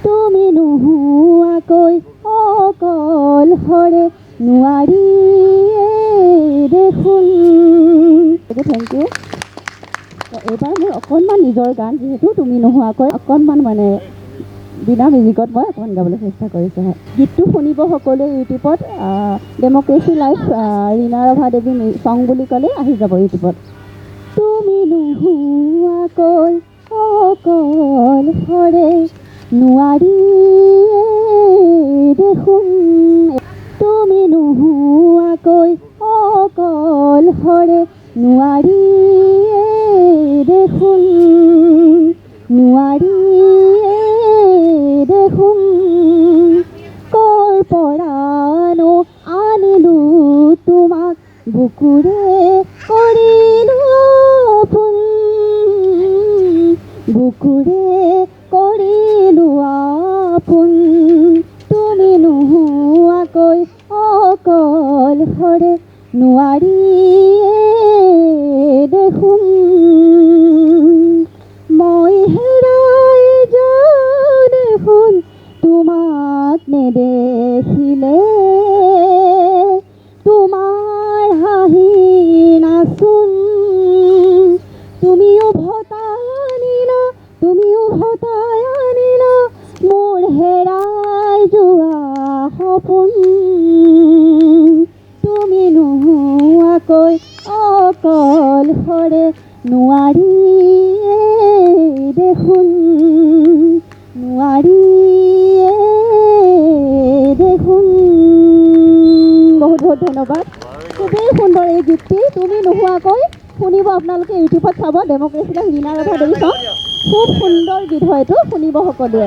তুমি নোহোৱাকৈ অকলশৰে নোৱাৰি দেখোন। Thank you. এইবাৰ মোৰ অকণমান নিজৰ গান, যিহেতু তুমি নোহোৱাকৈ অকণমান মানে বিনা মিউজিকত মই অকণমান গাবলৈ চেষ্টা কৰিছোঁ। গীতটো শুনিব সকলোৱে ইউটিউবত, ডেম'ক্ৰেচি লাইভ ৰীণা ৰভা দেৱী ছং বুলি ক'লে আহি যাব ইউটিউবত। তুমি নোহোৱাকৈ অকলশৰে নোৱাৰি দেখোন। তুমি নোহোৱাকৈ অকলশৰে নোৱাৰি দেখোন, নোৱাৰি দেখোন। কৰ পৰানো আনিলো তোমাক, বুকুৰে কৰিলো আপোন, বুকুৰে কৰিলো আপোন। তুমি নোহোৱাকৈ অকলশৰে নোৱাৰি দেখোন। মই হেৰাই যাওঁ দেখোন তোমাক নেদেখিলে, তোমাৰ হাঁহি নাচোন। তুমি উভতাই আনিলা, তুমি উভতাই আনিলা মোৰ হেৰাই যোৱা সপোন। তুমি নোহোৱাকৈ অকলশৰে নোৱাৰি দেখোন, নোৱাৰি দেখোন। বহুত বহুত ধন্যবাদ। খুবেই সুন্দৰ এই গীতটি, তুমি নোহোৱাকৈ শুনিব আপোনালোকে ইউটিউবত চাব, ডেম'ক্ৰেচি লাইভ ৰীণা ৰভা দেৱী ছং। খুব সুন্দৰ গীত হয় এইটো, শুনিব সকলোৱে।